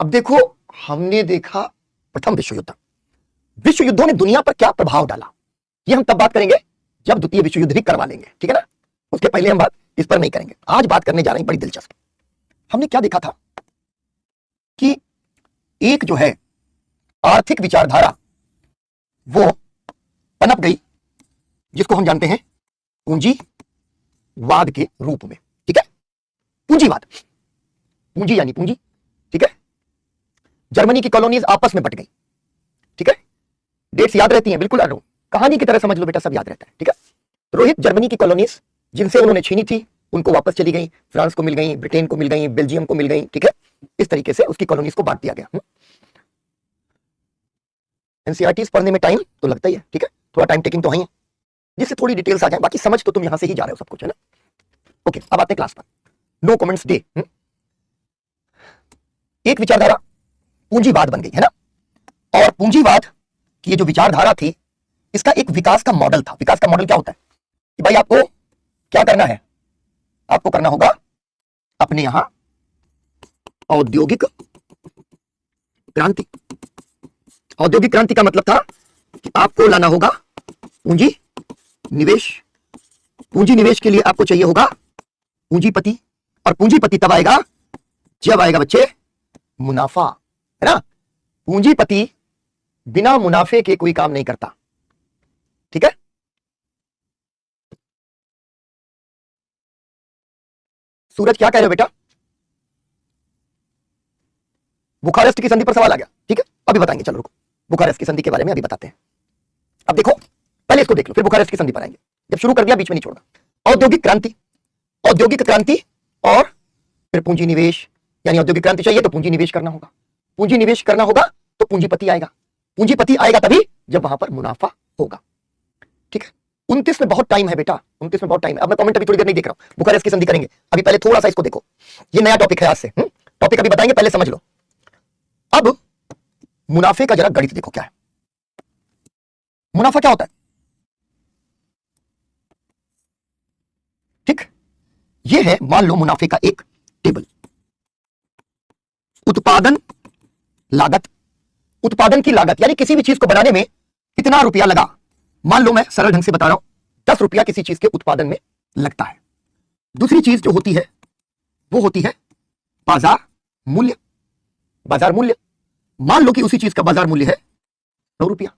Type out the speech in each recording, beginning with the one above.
अब देखो, हमने देखा प्रथम विश्व युद्ध। विश्व युद्धों ने दुनिया पर क्या प्रभाव डाला, ये हम तब बात करेंगे जब द्वितीय विश्व युद्ध भी करवा लेंगे, ठीक है ना। उसके पहले हम बात इस पर नहीं करेंगे। आज बात करने जा रहे हैं बड़ी दिलचस्प। हमने क्या देखा था कि एक जो है आर्थिक विचारधारा वो पनप गई, जिसको हम जानते हैं पूंजीवाद के रूप में, ठीक है। पूंजीवाद, पूंजी यानी पूंजी, ठीक है। जर्मनी की कॉलोनीज आपस में बट गई, ठीक है। डेट्स याद रहती हैं, बिल्कुल कहानी की तरह समझ लो बेटा, सब याद रहता है, ठीक है। रोहित, जर्मनी की कॉलोनीज जिनसे उन्होंने छीनी थी उनको वापस चली गई, फ्रांस को मिल गई, ब्रिटेन को मिल गई, बेल्जियम को मिल गई, ठीक है। इस तरीके से उसकी कॉलोनीज को बांट दिया गया। एनसीईआरटीज पढ़ने में टाइम तो लगता ही है, ठीक है, थोड़ा टाइम टेकिंग तो है, जिससे थोड़ी डिटेल्स आ जाए, बाकी समझ तो तुम यहां से ही जा रहे हो सब कुछ, है ना। ओके, अब आते हैं क्लास पर। No comments day. एक विचारधारा पूंजीवाद बन गई, है ना। और पूंजीवाद की ये जो विचारधारा थी, इसका एक विकास का मॉडल था। विकास का मॉडल क्या होता है कि भाई आपको क्या करना है, आपको करना होगा अपने यहां औद्योगिक क्रांति। औद्योगिक क्रांति का मतलब था कि आपको लाना होगा पूंजी निवेश। पूंजी निवेश के लिए आपको चाहिए होगा पूंजीपति, और पूंजीपति तब आएगा जब आएगा बच्चे मुनाफा, है ना। पूंजीपति बिना मुनाफे के कोई काम नहीं करता, ठीक है। सूरज क्या कह रहे हो बेटा? बुखारेस्ट की संधि पर सवाल आ गया, ठीक है, अभी बताएंगे, चलो रुको, बुखारेस्ट की संधि के बारे में अभी बताते हैं। अब देखो, पहले इसको देख लो, फिर बुखारेस्ट की संधि पर आएंगे। जब शुरू कर दिया बीच में नहीं छोड़ना। औद्योगिक क्रांति, औद्योगिक क्रांति और फिर पूंजी निवेश, यानी औद्योगिक क्रांति चाहिए तो पूंजी निवेश करना होगा, पूंजी निवेश करना होगा तो पूंजीपति आएगा, पूंजीपति आएगा तभी जब वहां पर मुनाफा होगा, ठीक है। 29 में बहुत टाइम है बेटा, 29 में बहुत टाइम है। अब मैं कमेंट अभी थोड़ी देर नहीं देख रहा हूं, बुखारेस्ट की संधि करेंगे, अभी पहले थोड़ा सा इसको देखो, ये नया टॉपिक है आज से, टॉपिक अभी बताएंगे, पहले समझ लो। अब मुनाफे का जरा गणित देखो क्या है। मुनाफा क्या होता है, ठीक, ये है, मान लो मुनाफे का एक टेबल। उत्पादन लागत, उत्पादन की लागत यानी किसी भी चीज को बनाने में कितना रुपया लगा। मान लो मैं सरल ढंग से बता रहा हूं, 10 रुपया किसी चीज के उत्पादन में लगता है। दूसरी चीज जो होती है वो होती है बाजार मूल्य। बाजार मूल्य, मान लो कि उसी चीज का बाजार मूल्य है 100 रुपया,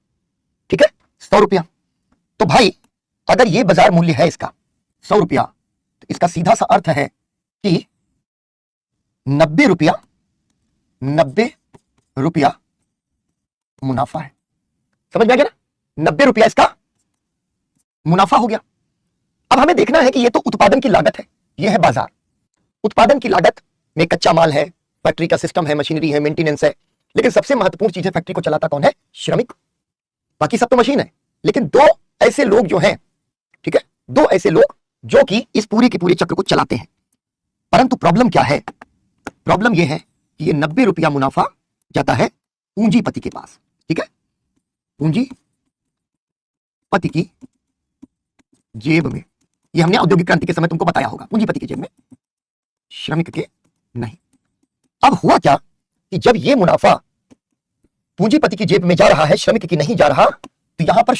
ठीक है, 100 रुपया। तो भाई अगर ये बाजार मूल्य है इसका 100 रुपया, तो इसका सीधा सा अर्थ है कि 90 रुपया, 90 रुपया मुनाफा है। समझ में आ गया ना, 90 रुपया इसका मुनाफा हो गया। अब हमें देखना है कि ये तो उत्पादन की लागत है, ये है बाजार। उत्पादन की लागत में कच्चा माल है, फैक्ट्री का सिस्टम है, मशीनरी है, मेंटेनेंस है, लेकिन सबसे महत्वपूर्ण चीज है, फैक्ट्री को चलाता कौन है? श्रमिक। बाकी सब तो मशीन है, लेकिन दो ऐसे लोग जो हैं, ठीक है, दो ऐसे लोग जो कि इस पूरे के पूरे चक्र को चलाते हैं। परंतु प्रॉब्लम क्या है? प्रॉब्लम यह है कि ये 90 रुपया मुनाफा जाता है पूंजीपति के पास, ठीक है, पूंजीपति की जेब में। ये हमने औद्योगिक क्रांति के समय तुमको बताया होगा, पूंजीपति की जेब में, श्रमिक के नहीं। अब हुआ क्या कि जब ये मुनाफा पूंजीपति की जेब में जा रहा है, श्रमिक की नहीं जा रहा, तो यहां पर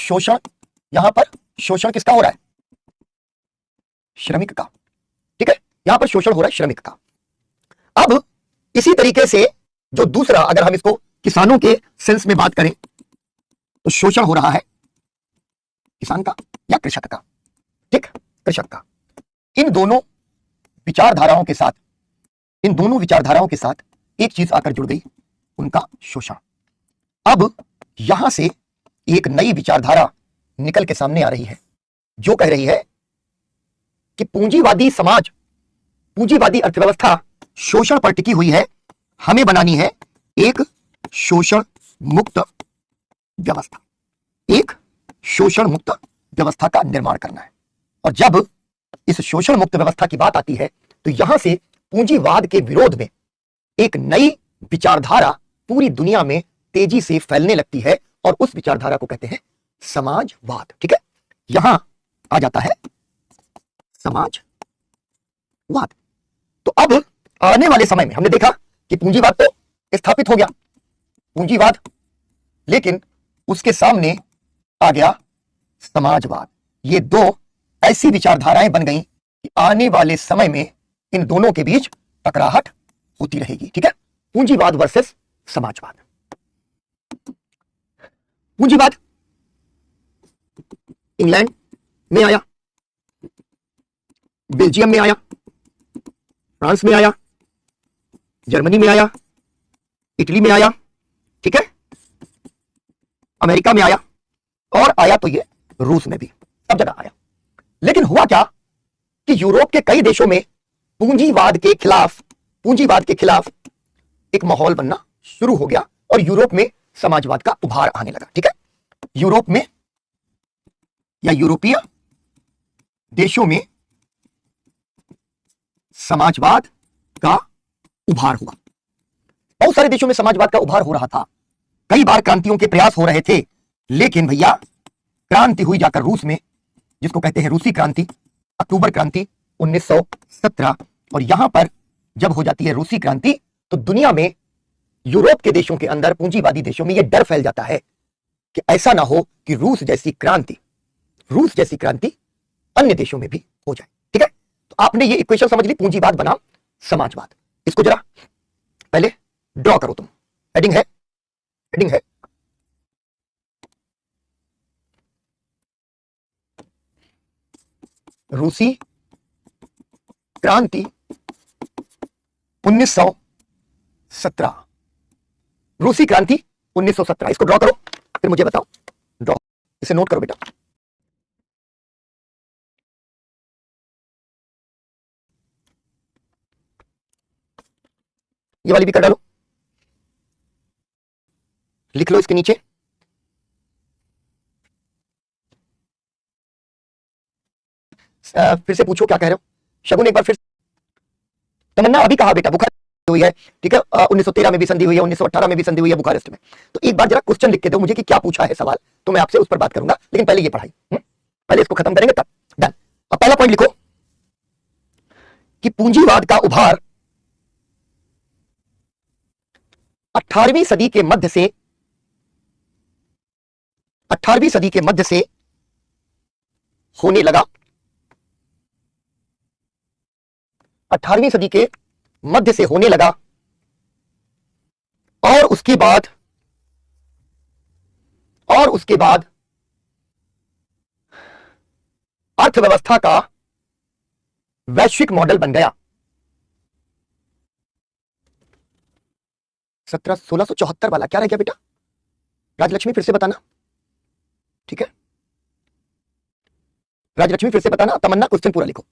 शोषण किसका हो रहा है? श्रमिक का, ठीक है, यहां पर शोषण हो रहा है श्रमिक का। अब इसी तरीके से जो दूसरा, अगर हम इसको किसानों के सेंस में बात करें, तो शोषण हो रहा है किसान का या कृषक का, ठीक, कृषक का। इन दोनों विचारधाराओं के साथ एक चीज आकर जुड़ गई, उनका शोषण। अब यहां से एक नई विचारधारा निकल के सामने आ रही है, जो कह रही है कि पूंजीवादी समाज, पूंजीवादी अर्थव्यवस्था शोषण पर टिकी हुई है, हमें बनानी है एक शोषण मुक्त व्यवस्था, एक शोषण मुक्त व्यवस्था का निर्माण करना है। और जब इस शोषण मुक्त व्यवस्था की बात आती है, तो यहां से पूंजीवाद के विरोध में एक नई विचारधारा पूरी दुनिया में तेजी से फैलने लगती है, और उस विचारधारा को कहते हैं समाजवाद, ठीक है। यहां आ जाता है समाजवाद। तो अब आने वाले समय में हमने देखा कि पूंजीवाद तो स्थापित हो गया पूंजीवाद, लेकिन उसके सामने आ गया समाजवाद। ये दो ऐसी विचारधाराएं बन गई कि आने वाले समय में इन दोनों के बीच टकराहट होती रहेगी। ठीक है, पूंजीवाद वर्सेस समाजवाद। पूंजीवाद इंग्लैंड में आया, बेल्जियम में आया, फ्रांस में आया, जर्मनी में आया, इटली में आया, ठीक है, अमेरिका में आया, और आया तो ये रूस में भी, सब जगह आया। लेकिन हुआ क्या कि यूरोप के कई देशों में पूंजीवाद के खिलाफ एक माहौल बनना शुरू हो गया और यूरोप में समाजवाद का उभार आने लगा। ठीक है, यूरोप में या यूरोपीय देशों में समाजवाद का उभार हुआ। बहुत सारे देशों में समाजवाद का उभार हो रहा था, कई बार क्रांतियों के प्रयास हो रहे थे, लेकिन भैया क्रांति हुई जाकर रूस में, जिसको कहते हैं रूसी क्रांति, अक्टूबर क्रांति 1917। और यहां पर जब हो जाती है रूसी क्रांति तो दुनिया में यूरोप के देशों के अंदर, पूंजीवादी देशों में यह डर फैल जाता है कि ऐसा ना हो कि रूस जैसी क्रांति अन्य देशों में भी हो जाए। ठीक है, तो आपने ये इक्वेशन समझ ली, पूंजीवाद बनाम समाजवाद। इसको जरा पहले ड्रॉ करो तुम। हेडिंग है रूसी क्रांति 1917। रूसी क्रांति 1917, इसको ड्रॉ करो, फिर मुझे बताओ। ड्रॉ, इसे नोट करो बेटा। ये वाली भी कर डालो, लिख लो इसके नीचे। फिर से पूछो क्या कह रहे हो शगुन, एक बार फिर। तमन्ना अभी कहा बेटा बुखार हुई है, ठीक है, 1913 में भी संधि हुई है, 1918 में भी संधि हुई है बुखारेस्ट में। तो एक बार जरा क्वेश्चन लिख के दो मुझे कि क्या पूछा है सवाल, तो मैं आपसे उस पर बात करूंगा, लेकिन पहले ये पढ़ाई, पहले इसको खत्म करेंगे तब। डन। अब पहला पॉइंट लिखो कि पूंजीवाद का उभार 18वीं सदी के मध्य से 18वीं सदी के मध्य से होने लगा। 18वीं सदी के मध्य से होने लगा और उसके बाद अर्थव्यवस्था का वैश्विक मॉडल बन गया। 1674 वाला क्या रह गया बेटा? राजलक्ष्मी फिर से बताना, ठीक है, राजलक्ष्मी फिर से बताना। तमन्ना क्वेश्चन पूरा लिखो।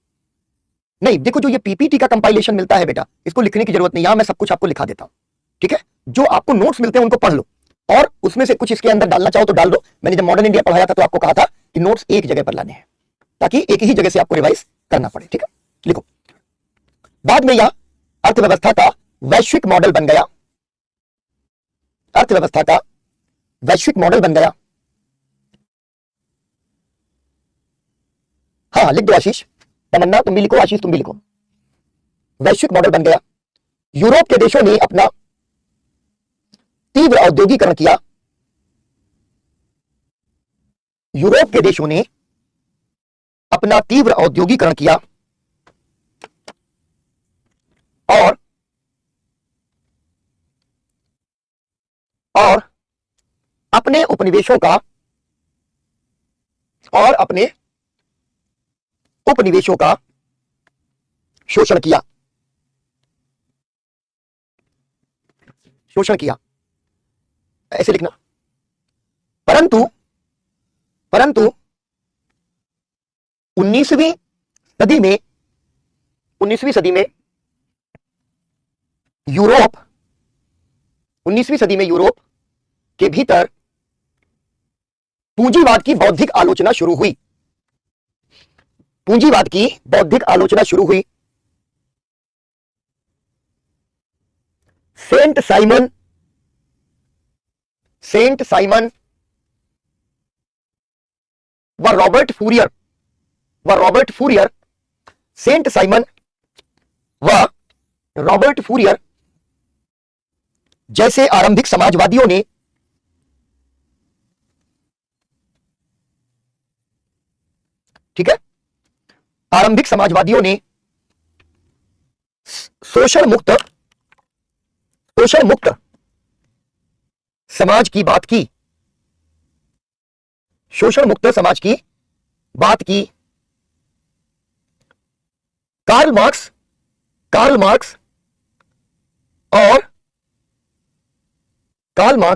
नहीं देखो, जो ये पीपीटी का कंपाइलेशन मिलता है बेटा, इसको लिखने की जरूरत नहीं, यहां मैं सब कुछ आपको लिखा देता हूं, ठीक है। जो आपको नोट्स मिलते हैं उनको पढ़ लो और उसमें से कुछ इसके अंदर डालना चाहो तो डाल दो। मैंने जब मॉडर्न इंडिया पढ़ाया था तो आपको कहा था कि नोट्स एक जगह पर लाने हैं ताकि एक ही जगह से आपको रिवाइज करना पड़े, ठीक है। लिखो, बाद में यह अर्थव्यवस्था का वैश्विक मॉडल बन गया। अर्थव्यवस्था का वैश्विक मॉडल बन गया। हाँ लिख दो आशीष, तमन्ना तुम भी लिखो, आशीष तुम भी लिखो। वैश्विक मॉडल बन गया। यूरोप के देशों ने अपना तीव्र औद्योगिकरण किया। यूरोप के देशों ने अपना तीव्र औद्योगिकरण किया और अपने उपनिवेशों का शोषण किया। ऐसे लिखना। परंतु 19वीं सदी में यूरोप के भीतर पूंजीवाद की बौद्धिक आलोचना शुरू हुई। सेंट साइमन व रॉबर्ट फूरियर जैसे आरंभिक समाजवादियों ने ठीक है, आरंभिक समाजवादियों ने शोषण मुक्त समाज की बात की, शोषण मुक्त समाज की बात की। कार्ल मार्क्स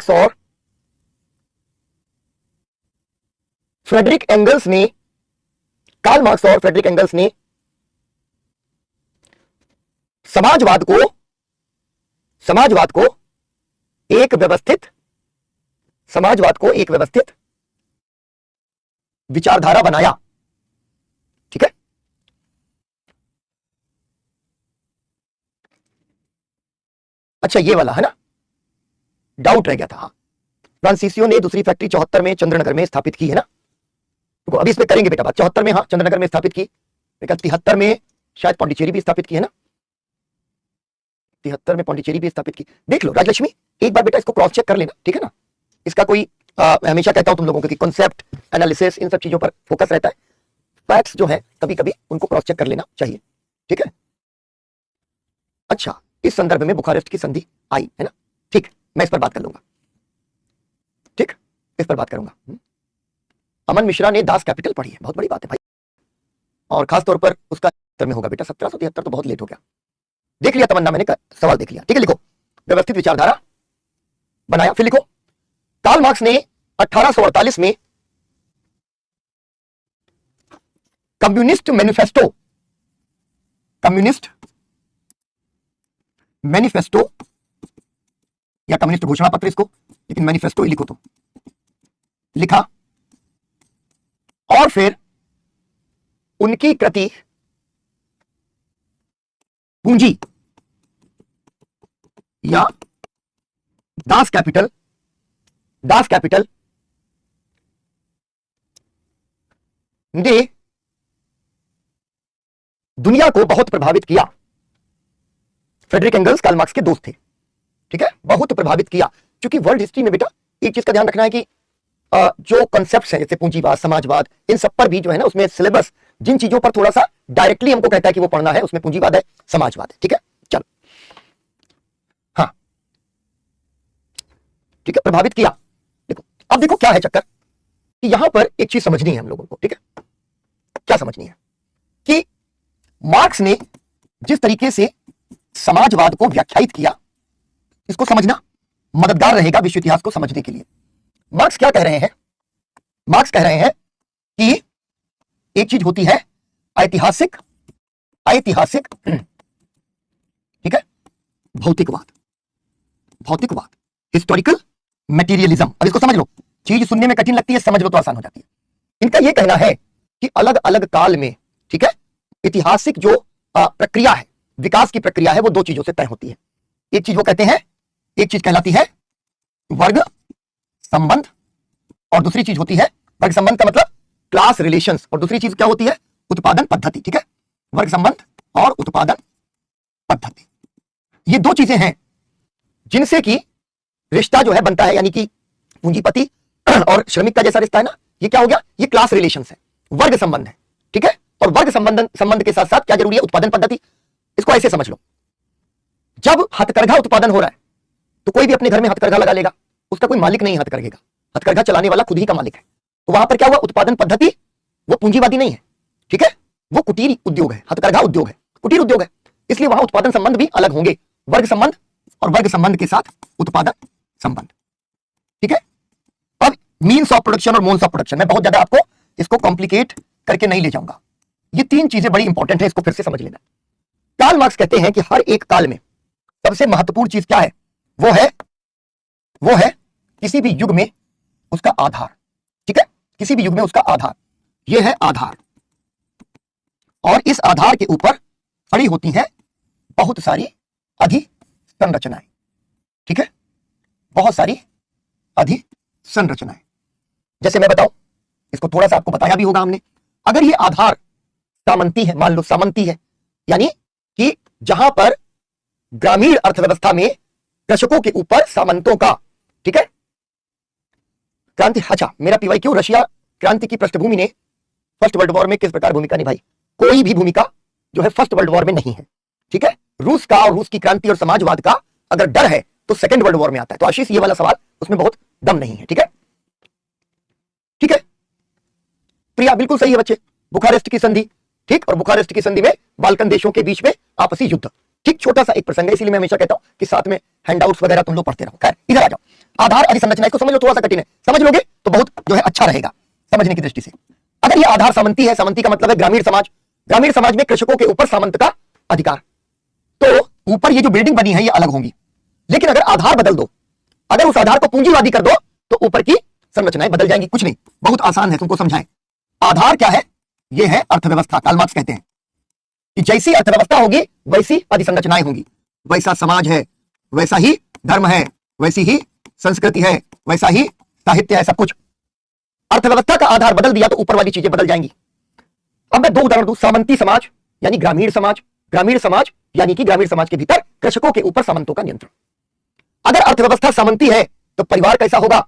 और फ्रेडरिक एंगल्स ने समाजवाद को एक व्यवस्थित विचारधारा बनाया। ठीक है, अच्छा ये वाला है ना, डाउट रह गया था। फ्रांसीसियो ने दूसरी फैक्ट्री 74 में चंद्रनगर में स्थापित की है ना, तो अभी इसमें करेंगे बेटा बात। 74 में हाँ चंद्रनगर में स्थापित की, 73 में शायद पौंडीचेरी भी स्थापित की है ना, 73 में पौंडीचेरी भी स्थापित की। देख लो राजलक्ष्मी, एक बार बेटा इसको क्रॉस चेक कर लेना, ठीक है ना। इसका कोई मैं हमेशा कहता हूं तुम लोगों को कि कॉन्सेप्ट एनालिसिस इन सब चीजों पर फोकस रहता है, फैक्ट्स जो है कभी कभी उनको क्रॉस चेक कर लेना चाहिए, ठीक है। अच्छा, इस संदर्भ में बुखारेस्ट की संधि आई है ना, ठीक, मैं इस पर बात कर लूंगा, ठीक, इस पर बात करूंगा। अमन मिश्रा ने दास कैपिटल पढ़ी है, बहुत बड़ी बात है भाई, और खासतौर पर उसका उत्तर में होगा बेटा 1773, तो बहुत लेट हो गया। देख लिया तमन्ना, मैंने सवाल देख लिया, ठीक है। लिखो व्यवस्थित विचारधारा बनाया, फिर लिखो कार्ल मार्क्स ने 1848 में कम्युनिस्ट मैनिफेस्टो या कम्युनिस्ट घोषणा पत्र, इसको लेकिन मैनिफेस्टो ही लिखो तो, लिखा, और फिर उनकी कृति पूंजी या दास कैपिटल ने दुनिया को बहुत प्रभावित किया। फ्रेडरिक एंगल्स कार्ल मार्क्स के दोस्त थे, ठीक है, बहुत प्रभावित किया। क्योंकि वर्ल्ड हिस्ट्री में बेटा एक चीज का ध्यान रखना है कि जो कॉन्सेप्ट्स हैं जैसे पूंजीवाद, समाजवाद, इन सब पर भी जो है ना, उसमें सिलेबस जिन चीजों पर थोड़ा सा डायरेक्टली हमको कहता है कि वो पढ़ना है, उसमें पूंजीवाद है, समाजवाद है, ठीक है। चलो हाँ ठीक है, प्रभावित किया। देखो अब देखो क्या है चक्कर, कि यहां पर एक चीज समझनी है हम लोगों को, ठीक है। क्या समझनी है कि मार्क्स ने जिस तरीके से समाजवाद को व्याख्यायित किया, इसको समझना मददगार रहेगा विश्व इतिहास को समझने के लिए। मार्क्स क्या कह रहे हैं? मार्क्स कह रहे हैं कि एक चीज होती है ऐतिहासिक ठीक है, भौतिकवाद, हिस्टोरिकल मटेरियलिज्म। अब इसको समझ लो, चीज सुनने में कठिन लगती है, समझ लो तो आसान हो जाती है। इनका यह कहना है कि अलग अलग काल में, ठीक है, ऐतिहासिक जो प्रक्रिया है, विकास की प्रक्रिया है, वो दो चीजों से तय होती है। एक चीज वो कहते हैं, एक चीज कहलाती है वर्ग संबंध, और दूसरी चीज होती है, वर्ग संबंध का मतलब क्लास रिलेशंस, और दूसरी चीज क्या होती है? उत्पादन पद्धति, ठीक है। वर्ग संबंध और उत्पादन पद्धति, ये दो चीजें हैं जिनसे कि रिश्ता जो है बनता है, यानी कि पूंजीपति और श्रमिक का जैसा रिश्ता है ना, ये क्या हो गया? ये क्लास रिलेशंस है, वर्ग संबंध है, ठीक है। और वर्ग संबंध के साथ साथ क्या जरूरी है? उत्पादन पद्धति। इसको ऐसे समझ लो, जब हथकरघा उत्पादन हो रहा है तो कोई भी अपने घर में हथकरघा लगा लेगा, उसका कोई मालिक नहीं हथकरघे का, हथकरघा चलाने वाला खुद ही का मालिक है। तो वहां पर क्या हुआ? उत्पादन पद्धति वो पूंजीवादी नहीं है, ठीक है, वो कुटीर उद्योग है, हथकरघा उद्योग है, कुटीर उद्योग है, इसलिए वहां उत्पादन संबंध भी अलग होंगे, वर्ग संबंध और वर्ग संबंध के साथ उत्पादन संबंध, ठीक है। अब मीन्स ऑफ प्रोडक्शन और मोड्स ऑफ प्रोडक्शन, मैं बहुत ज्यादा आपको इसको कॉम्प्लिकेट करके नहीं ले जाऊंगा, ये तीन चीजें बड़ी इंपॉर्टेंट है, इसको फिर से समझ लेना। कार्ल मार्क्स कहते हैं कि हर एक काल में सबसे महत्वपूर्ण चीज क्या है? वो है किसी भी युग में उसका आधार, ठीक है, किसी भी युग में उसका आधार, यह है आधार, और इस आधार के ऊपर खड़ी होती हैं बहुत सारी अधिसंरचनाएं, ठीक है, बहुत सारी अधिसंरचनाएं। जैसे मैं बताऊं, इसको थोड़ा सा आपको बताया भी होगा हमने, अगर ये आधार सामंती है, मान लो सामंती है, यानी कि जहां पर ग्रामीण अर्थव्यवस्था में कृषकों के ऊपर सामंतों का, ठीक है, क्रांति। अच्छा, मेरा पीवाई क्यों, रशिया क्रांति की पृष्ठभूमि ने फर्स्ट वर्ल्ड वॉर में किस प्रकार भूमिका निभाई? कोई भी भूमिका जो है फर्स्ट वर्ल्ड वॉर में नहीं है, ठीक है। रूस का और रूस की क्रांति और समाजवाद का अगर डर है तो सेकंड वर्ल्ड वॉर में आता है। तो आशीष, ये वाला सवाल उसमें बहुत दम नहीं है, ठीक है, ठीक है। प्रिया, बिल्कुल सही है बच्चे, बुखारेस्ट की संधि, ठीक, और बुखारेस्ट की संधि में बाल्कन देशों के बीच में आपसी युद्ध, ठीक। छोटा सा एक प्रसंग है, इसीलिए मैं हमेशा कहता हूं कि साथ में हैंडआउट्स वगैरह तुम लोग पढ़ते रहो। खैर, इधर आ जाओ। आधार अधिसंरचना, इसको समझ लो, थोड़ा सा कठिन है, समझ लोगे तो बहुत जो है अच्छा रहेगा समझने की दृष्टि से। अगर ये आधार सामंती है, सामंती का मतलब है ग्रामीण समाज, ग्रामीण समाज में कृषकों के ऊपर सामंत का अधिकार, तो ऊपर ये जो बिल्डिंग बनी है ये अलग होंगी। लेकिन अगर आधार बदल दो, अगर उस आधार को पूंजीवादी कर दो तो ऊपर की संरचनाएं बदल जाएंगी। कुछ नहीं, बहुत आसान है, तुमको समझाएं। आधार क्या है? ये है अर्थव्यवस्था। कार्ल मार्क्स कहते हैं कि जैसी अर्थव्यवस्था होगी वैसी अधिसंरचनाएं होंगी। वैसा समाज है वैसा ही धर्म है, वैसी ही संस्कृति है, वैसा ही साहित्य है, सब कुछ। अर्थव्यवस्था का आधार बदल दिया तो ऊपर वाली चीजें बदल जाएंगी। अब मैं दो उदाहरण दूं। सामंती समाज यानी ग्रामीण समाज, ग्रामीण समाज यानी कि ग्रामीण समाज के भीतर कृषकों के ऊपर सामंतों का नियंत्रण। अगर अर्थव्यवस्था सामंती है तो परिवार कैसा होगा?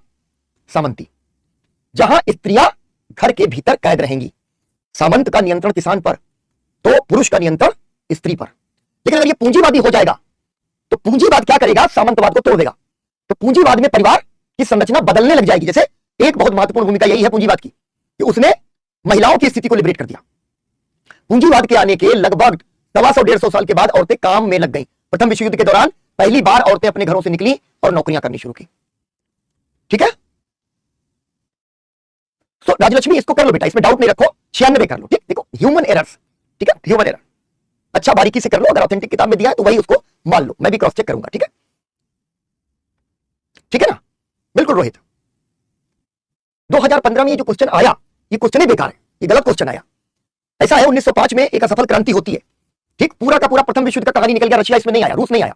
सामंती, जहां स्त्रियां घर के भीतर कैद रहेंगी। सामंत का नियंत्रण किसान पर तो पुरुष का नियंत्रण स्त्री पर। लेकिन अगर ये पूंजीवादी हो जाएगा तो पूंजीवाद क्या करेगा? सामंतवाद को तोड़ देगा। तो पूंजीवाद में परिवार की संरचना बदलने लग जाएगी। जैसे एक बहुत महत्वपूर्ण भूमिका यही है पूंजीवाद की कि उसने महिलाओं की स्थिति को लिबरेट कर दिया। पूंजीवाद के आने के लगभग 125-150 साल के बाद औरतें काम में लग गई। प्रथम विश्व युद्ध के दौरान पहली बार औरतें अपने घरों से निकली और नौकरियां करनी शुरू की, ठीक है। तो राजलक्ष्मी, इसको कर लो बेटा, इसमें डाउट नहीं रखो, 96 कर लो, ठीक। देखो ह्यूमन एरर्स, ठीक है, ह्यूमन एरर अच्छा बारीकी से कर लो। अगर ऑथेंटिक किताब में दिया है तो वही उसको मान लो, मैं भी क्रॉस चेक करूंगा, ठीक है, ठीक है ना। बिल्कुल रोहित, 2015 में ये जो क्वेश्चन आया ये क्वेश्चन ही बेकार है, ये गलत क्वेश्चन आया। ऐसा है 1905 में एक असफल क्रांति होती है, ठीक। पूरा का पूरा प्रथम विश्व युद्ध का कहानी निकल गया, रशिया इसमें नहीं आया, रूस नहीं आया।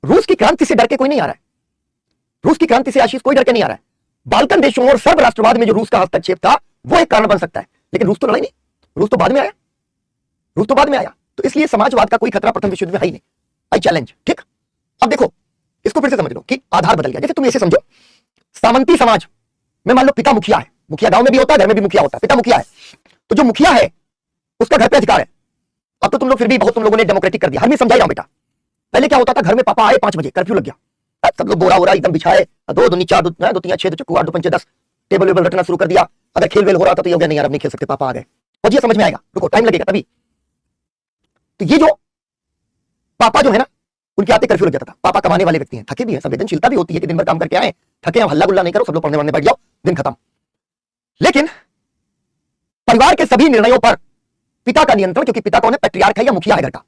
रूस की क्रांति से डर के कोई नहीं आ रहा है, रूस की क्रांति से आशीष कोई डर के नहीं आ रहा है। बाल्कन देशों और सर्व राष्ट्रवाद में जो रूस का हस्तक्षेप था वो एक कारण बन सकता है, लेकिन रूस तो लड़ाई नहीं, रूस तो बाद में आया, रूस तो बाद में आया। तो इसलिए समाजवाद का कोई खतरा प्रथम विश्व युद्ध में है ही नहीं। आई चैलेंज, ठीक। अब देखो इसको फिर से समझ लो कि आधार बदल गया। जैसे तुम ऐसे समझो, सामंती समाज में मान लो पिता मुखिया है, मुखिया गांव में भी होता है, घर में भी मुखिया होता है, पिता मुखिया है, तो जो मुखिया है उसका घर पे अधिकार है। अब तो तुम लोग फिर भी बहुत तुम लोगों ने डेमोक्रेटिक कर दिया। हर में समझाई जाओ बेटा, पहले क्या होता था, घर में पापा आए 5 बजे, कर्फ्यू लग गया, सब लोग बोरा वोरा एकदम बिछाए, 2 दूनी 4 2 3 6 चक्कू 8 2 5 10 टेबल वेबल रखना शुरू कर दिया। अगर खेल वेल हो रहा था तो ये हो गया नहीं यार अब नहीं खेल सकते, पापा आ गए। और ये समझ में आएगा, रुको टाइम लगेगा तभी। तो ये जो पापा जो है ना, उनके आते कर्फ्यू लग जाता था। पापा कमाने वाले व्यक्ति हैं, थके भी हैं, संवेदनशीलता भी होती है कि दिन भर काम करके आए, थके, हल्ला गुल्ला नहीं करो, सब लोग पढ़ने वढ़ने बैठ जाओ, दिन खत्म। लेकिन परिवार के सभी निर्णयों पर पिता का नियंत्रण, क्योंकि पिता कौन है? पैट्रियार्क है या मुखिया है घर का।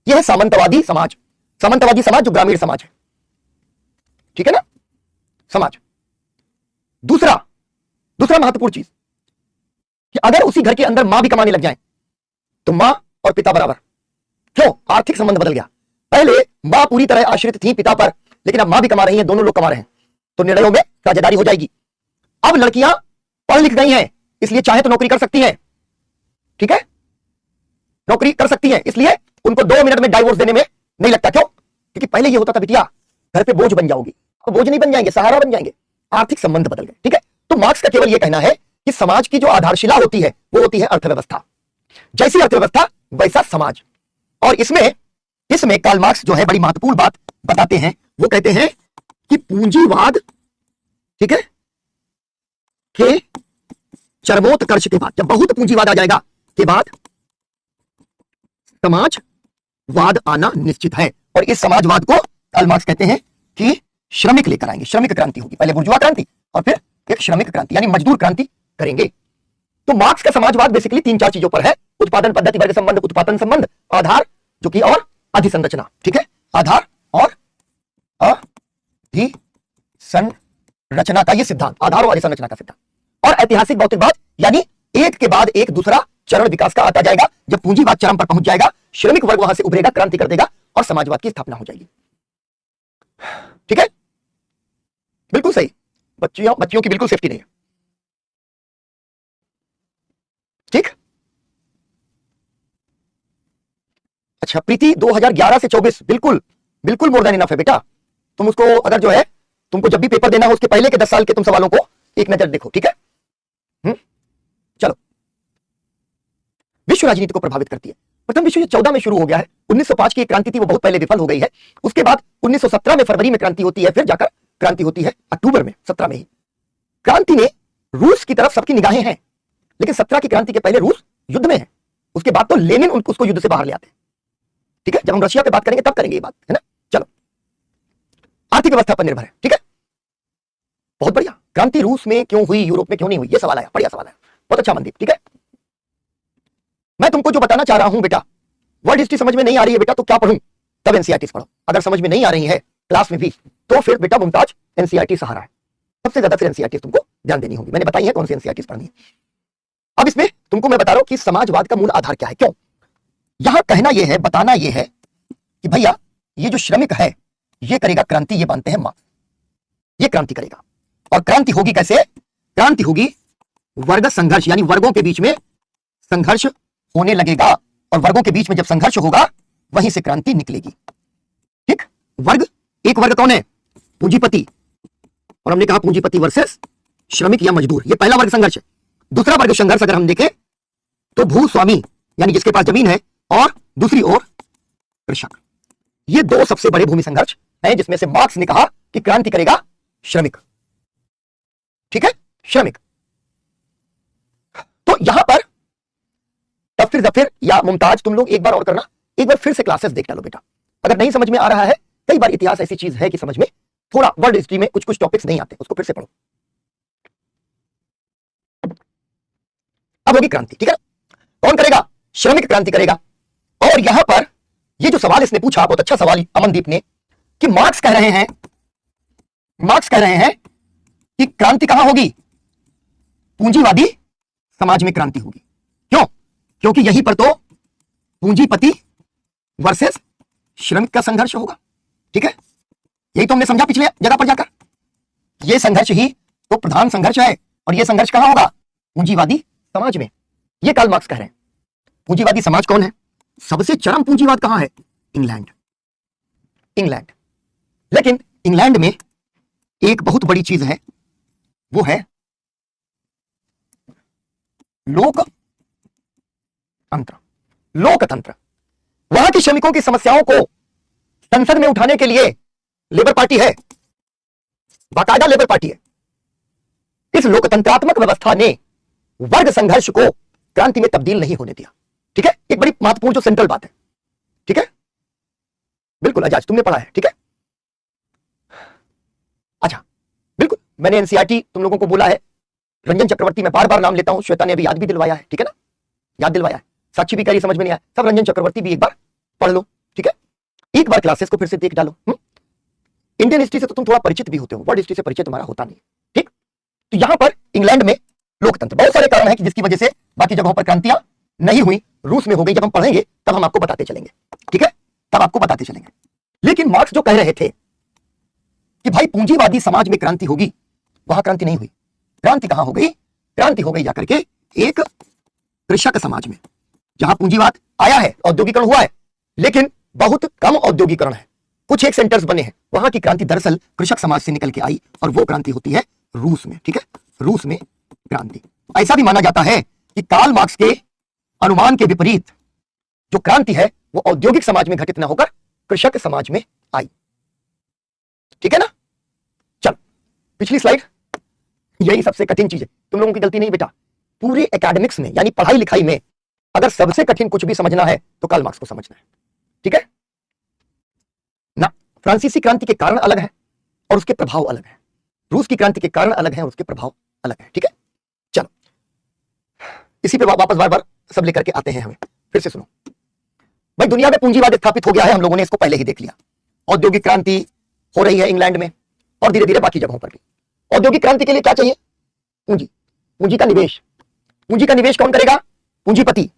यह है सामंतवादी समाज, सामंतवादी समाज जो ग्रामीण समाज है, ठीक है ना, समाज। दूसरा महत्वपूर्ण चीज कि अगर उसी घर के अंदर मां भी कमाने लग जाए तो मां और पिता बराबर। क्यों? आर्थिक संबंध बदल गया। पहले मां पूरी तरह आश्रित थी पिता पर, लेकिन अब मां भी कमा रही है, दोनों लोग कमा रहे हैं, तो निर्णयों में साझेदारी हो जाएगी। अब लड़कियां पढ़ लिख गई हैं, इसलिए चाहे तो नौकरी कर सकती हैं, ठीक है, नौकरी कर सकती हैं, इसलिए उनको 2 मिनट में डाइवोर्स देने में नहीं लगता। क्यों? क्योंकि पहले ये होता था बिटिया घर पे बोझ बन जाओगी, तो बोझ नहीं बन जाएंगे, सहारा बन जाएंगे। आर्थिक संबंध बदल गए, ठीक है। तो मार्क्स का केवल यह कहना है कि समाज की जो आधारशिला होती है वो होती है अर्थव्यवस्था। जैसी अर्थव्यवस्था वैसा समाज। और इसमें कार्ल मार्क्स जो है बड़ी महत्वपूर्ण बात बताते हैं, वो कहते हैं कि पूंजीवाद, ठीक है, के चरमोत्कर्ष के बाद, जब बहुत पूंजीवाद आ जाएगा के बाद समाजवाद आना निश्चित है। और इस समाजवाद को कार्ल मार्क्स कहते हैं कि श्रमिक लेकर आएंगे, श्रमिक क्रांति होगी, पहले बुर्जुआ क्रांति और फिर एक श्रमिक क्रांति यानी मजदूर क्रांति करेंगे। तो मार्क्स का समाजवाद बेसिकली 3-4 चीजों पर है: उत्पादन पद्धति, वर्ग संबंध, उत्पादन संबंध, आधार जो कि और अधिसंरचना, ठीक है, आधार और अधिसंरचना का ये सिद्धांत, आधार और अधिसंरचना का सिद्धांत। और ऐतिहासिक भौतिकवाद यानी एक के बाद एक दूसरा चरण विकास का आता जाएगा। जब पूंजीवाद चरम पर पहुंच जाएगा, श्रमिक वर्ग वहां से उभरेगा, क्रांति कर देगा और समाजवाद की स्थापना हो जाएगी, ठीक है। बिल्कुल सही, बच्चियों की बिल्कुल सेफ्टी नहीं है, ठीक। अच्छा प्रीति, 2011 से 24 बिल्कुल मोर देन इनफ है बेटा, तुम उसको अगर जो है तुमको जब भी पेपर देना हो उसके पहले के 10 साल के तुम सवालों को एक नजर देखो, ठीक है। चलो, विश्व राजनीति को प्रभावित करती है। प्रथम विश्व युद्ध 14 में शुरू हो गया है। 1905 की एक क्रांति थी, वो बहुत पहले विफल हो गई है। उसके बाद 1917 में फरवरी में क्रांति होती है, फिर जाकर क्रांति होती है अक्टूबर में, 17 में ही। क्रांति में रूस की तरफ सबकी निगाहें हैं, लेकिन 17 की क्रांति के पहले रूस युद्ध में है। उसके बाद तो लेनिन उसको युद्ध से बाहर ले आते हैं, ठीक है। जब हम रशिया पे बात करेंगे तब करेंगे ये बात, है ना। चलो, आर्थिक व्यवस्था पर निर्भर है, ठीक है। बहुत बढ़िया। क्रांति रूस में क्यों हुई, यूरोप में क्यों नहीं हुई, ये सवाल आया, बढ़िया सवाल है, बहुत अच्छा मनदीप, ठीक है। मैं तुमको जो बताना चाह रहा हूं बेटा, वर्ल्ड हिस्ट्री समझ में नहीं आ रही है बेटा तो क्या पढ़ूं, तब एनसीईआरटी पढ़ो। अगर समझ में नहीं आ रही है क्लास में भी तो फिर बेटा मुमताज एनसीईआरटी सहारा है। सबसे ज्यादा फिर एनसीईआरटी तुमको ध्यान देनी होगी, मैंने बताई है कौन सी एनसीईआरटी पढ़नी है। अब इसमें तुमको मैं बता रहा हूं कि समाजवाद का मूल आधार क्या है, क्यों। यहां कहना यह है, बताना यह है कि भैया ये जो श्रमिक है ये करेगा क्रांति, ये मानते हैं मार्क्स, ये क्रांति करेगा। और क्रांति होगी कैसे, क्रांति होगी वर्ग संघर्ष, यानी वर्गों के बीच में संघर्ष होने लगेगा, और वर्गों के बीच में जब संघर्ष होगा वहीं से क्रांति निकलेगी, ठीक। वर्ग, एक वर्ग कौन है, पूंजीपति, और हमने कहा पूंजीपति वर्सेस श्रमिक या मजदूर, ये पहला वर्ग संघर्ष है। दूसरा वर्ग संघर्ष अगर हम देखें तो भूस्वामी, यानी जिसके पास जमीन है, और दूसरी ओर कृषक। ये दो सबसे बड़े भूमि संघर्ष हैं, जिसमें से मार्क्स ने कहा कि क्रांति करेगा श्रमिक, ठीक है, श्रमिक। तो यहां पर जफिर या मुमताज, तुम लोग एक बार और करना, एक बार फिर से क्लासेस देख डालो बेटा। अगर नहीं समझ में आ रहा है, कई बार इतिहास ऐसी चीज है कि समझ में थोड़ा, वर्ल्ड हिस्ट्री में कुछ कुछ टॉपिक्स नहीं आते, उसको फिर से पढ़ो। अब होगी क्रांति, ठीक है। कौन करेगा, श्रमिक क्रांति करेगा। और यहां पर ये जो सवाल इसने पूछा, बहुत अच्छा सवाल अमनदीप ने, कि मार्क्स कह रहे हैं कि क्रांति कहां होगी, पूंजीवादी समाज में क्रांति होगी। क्यों, क्योंकि यहीं पर तो पूंजीपति वर्सेस श्रमिक का संघर्ष होगा, ठीक है। यही तो हमने समझा पिछले जगह पर जाकर, यह संघर्ष ही तो प्रधान संघर्ष है, और यह संघर्ष कहां होगा, पूंजीवादी समाज में। यह कार्ल मार्क्स कह रहे हैं। पूंजीवादी समाज कौन है, सबसे चरम पूंजीवाद कहां है, इंग्लैंड। लेकिन इंग्लैंड में एक बहुत बड़ी चीज है, वो है लोकतंत्र। वहां के श्रमिकों की समस्याओं को संसद में उठाने के लिए लेबर पार्टी है, बाकायदा लेबर पार्टी है। इस लोकतंत्रात्मक व्यवस्था ने वर्ग संघर्ष को क्रांति में तब्दील नहीं होने दिया, ठीक है। एक बड़ी महत्वपूर्ण जो सेंट्रल बात है, ठीक है, बिल्कुल अजाज तुमने पढ़ा है, ठीक है। अच्छा, बिल्कुल मैंने एनसीईआरटी तुम लोगों को बोला है, रंजन चक्रवर्ती मैं बार बार नाम लेता हूं, श्वेता ने अभी याद भी दिलवाया है, ठीक है ना, याद दिलवाया है। साक्षी भी कह रही समझ में नहीं आया, सब रंजन चक्रवर्ती भी एक बार पढ़ लो, ठीक है। एक बार क्लासेस को फिर से देख डालो। इंडियन हिस्ट्री से तो तुम थोड़ा परिचित भी होते हो, वर्ल्ड हिस्ट्री से परिचय तुम्हारा होता नहीं, ठीक। तो यहां पर इंग्लैंड में लोकतंत्र, बहुत सारे कारण हैं कि जिसकी वजह से बाकी जगहों पर क्रांतियां नहीं हुई, रूस में हो गई। जब हम पढ़ेंगे तब हम आपको बताते चलेंगे, ठीक है, तब आपको बताते चलेंगे। लेकिन मार्क्स जो कह रहे थे कि भाई पूंजीवादी समाज में क्रांति होगी, वहां क्रांति नहीं हुई। क्रांति कहां हो गई, क्रांति हो गई जाकर के एक कृषक समाज में, जहां पूंजीवाद आया है, औद्योगिकरण हुआ है, लेकिन बहुत कम औद्योगिकरण है, कुछ एक सेंटर्स बने हैं। वहां की क्रांति दरअसल कृषक समाज से निकल के आई, और वो क्रांति होती है रूस में, ठीक है, रूस में क्रांति। ऐसा भी माना जाता है कि कार्ल मार्क्स के अनुमान के विपरीत जो क्रांति है वो औद्योगिक समाज में घटित न होकर कृषक समाज में आई, ठीक है ना। चल पिछली स्लाइड, यही सबसे कठिन चीज है, तुम लोगों की गलती नहीं बेटा। पूरे एकेडमिक्स में यानी पढ़ाई लिखाई में अगर सबसे कठिन कुछ भी समझना है तो कार्ल मार्क्स को समझना है, ठीक है ना। फ्रांसीसी क्रांति के कारण अलग है और उसके प्रभाव अलग है, रूस की क्रांति के कारण अलग है और उसके प्रभाव अलग है, ठीक है। चलो इसी पे वापस बार बार सब लेकर के आते हैं हमें, फिर से सुनो भाई। दुनिया में पूंजीवाद स्थापित हो गया है, हम लोगों ने इसको पहले ही देख लिया। औद्योगिक क्रांति हो रही है इंग्लैंड में और धीरे धीरे बाकी जगहों पर भी। औद्योगिक क्रांति के लिए क्या चाहिए, पूंजी, पूंजी का निवेश। पूंजी का निवेश कौन करेगा, पूंजीपति।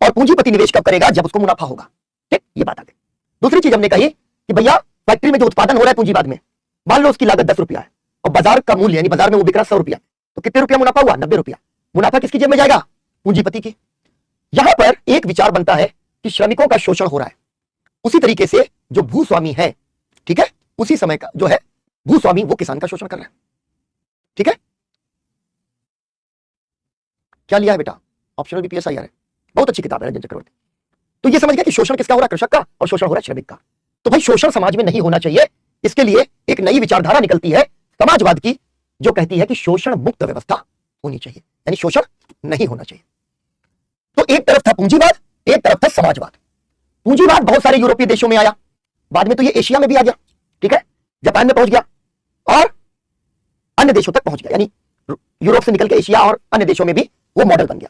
और पूंजीपति निवेश कब करेगा, जब उसको मुनाफा होगा, ठीक, ये बात आ गई। दूसरी चीज हमने कही कि भैया फैक्ट्री में जो उत्पादन हो रहा है पूंजीवाद में, मान लो उसकी लागत 10 रुपया है और बाजार का मूल्य यानी बाजार में वो बिक रहा 100 रुपया, तो कितने रुपया मुनाफा हुआ, 90 रुपया। मुनाफा किसकी जेब में जाएगा, पूंजीपति की। यहां पर एक विचार बनता है कि श्रमिकों का शोषण हो रहा है, उसी तरीके से जो भूस्वामी है, ठीक है, उसी समय का जो है भूस्वामी वो किसान का शोषण कर रहा है। ठीक है, क्या लिया है बेटा? ऑप्शनल बीपीएसआईआर है, बहुत अच्छी किताब है रंजन चक्रवर्ती। तो ये समझ गया कि शोषण किसका हो रहा है? कृषक का, और शोषण हो रहा है श्रमिक का। तो भाई शोषण समाज में नहीं होना चाहिए, इसके लिए एक नई विचारधारा निकलती है समाजवाद की, जो कहती है कि शोषण मुक्त व्यवस्था होनी चाहिए, यानी शोषण नहीं होना चाहिए। तो एक तरफ था पूंजीवाद, एक तरफ था समाजवाद। पूंजीवाद बहुत सारे यूरोपीय देशों में आया, बाद में तो ये एशिया में भी आ गया, ठीक है, जापान में पहुंच गया और अन्य देशों तक पहुंच गया, यानी यूरोप से निकल के एशिया और अन्य देशों में भी वो मॉडल बन गया।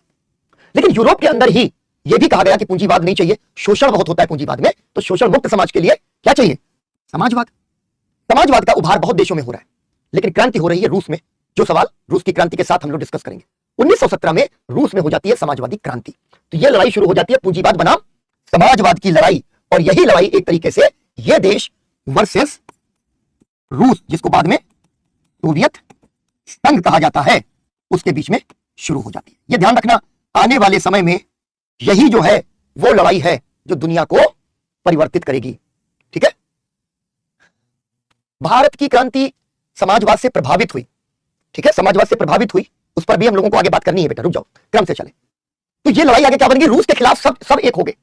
लेकिन यूरोप के अंदर ही यह भी कहा गया कि पूंजीवाद नहीं चाहिए, शोषण बहुत होता है पूंजीवाद में, तो शोषण मुक्त समाज के लिए क्या चाहिए? समाजवाद। समाजवाद का उभार बहुत देशों में हो रहा है, लेकिन क्रांति हो रही है रूस में। जो सवाल रूस की क्रांति के साथ हम लोग डिस्कस करेंगे। 1917 में रूस में हो जाती है समाजवादी क्रांति, तो यह लड़ाई शुरू हो जाती है पूंजीवाद बनाम समाजवाद की लड़ाई। और यही लड़ाई एक तरीके से यह देश वर्सेस रूस, जिसको बाद में सोवियत संघ कहा जाता है, उसके बीच में शुरू हो जाती है। यह ध्यान रखना, आने वाले समय में यही जो है वो लड़ाई है जो दुनिया को परिवर्तित करेगी। ठीक है, भारत की क्रांति समाजवाद से प्रभावित हुई, ठीक है, समाजवाद से प्रभावित हुई, उस पर भी हम लोगों को आगे बात करनी है बेटा, रुक जाओ, क्रम से चले। तो ये लड़ाई आगे क्या बन गई? रूस के खिलाफ सब एक हो गए,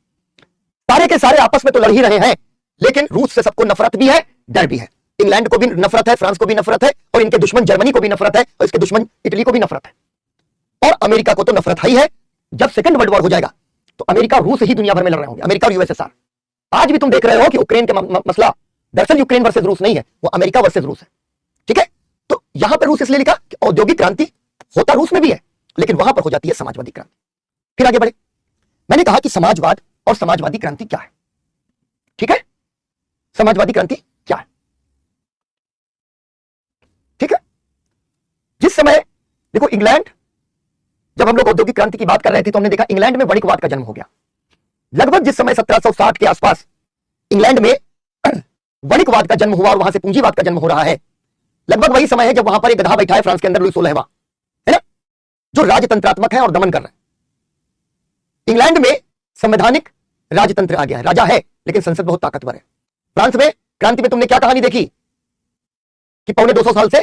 सारे के सारे आपस में तो लड़ ही रहे हैं, लेकिन रूस से सबको नफरत भी है, डर भी है। इंग्लैंड को भी नफरत है, फ्रांस को भी नफरत है, और इनके दुश्मन जर्मनी को भी नफरत है, और इसके दुश्मन इटली को भी नफरत है, और अमेरिका को तो नफरत ही है। जब सेकंड वर्ल्ड वॉर हो जाएगा तो अमेरिका रूस ही दुनिया भर में लड़ रहे होंगे, अमेरिका और यूएसएसआर। आज भी तुम देख रहे हो कि यूक्रेन का मसला दरअसल यूक्रेन वर्सेस रूस नहीं है, वो अमेरिका वर्सेस रूस है। ठीक है, तो यहां पर रूस इसलिए लिखा कि औद्योगिक क्रांति होता रूस में भी है, लेकिन वहां पर हो जाती है समाजवादी क्रांति। फिर आगे बढ़े, मैंने कहा कि समाजवाद और समाजवादी क्रांति क्या है। ठीक है, समाजवादी क्रांति क्या है? ठीक है, जिस समय देखो इंग्लैंड, जब हम लोग औद्योगिक क्रांति की बात कर रहे थे तो हमने देखा इंग्लैंड में वणिकवाद का जन्म हो गया। लगभग जिस समय 1760 के आसपास इंग्लैंड में वणिकवाद का जन्म हुआ और वहां से पूंजीवाद का जन्म हो रहा है, लगभग वही समय है जब वहां पर एक गधा बैठा है फ्रांस के अंदर, लुई 16वां, है ना, जो राजतंत्रात्मक है और दमन कर रहा है। इंग्लैंड में संवैधानिक राजतंत्र आ गया है, राजा है लेकिन संसद बहुत ताकतवर है। फ्रांस में क्रांति में तुमने क्या कहानी देखी कि पौने 200 साल से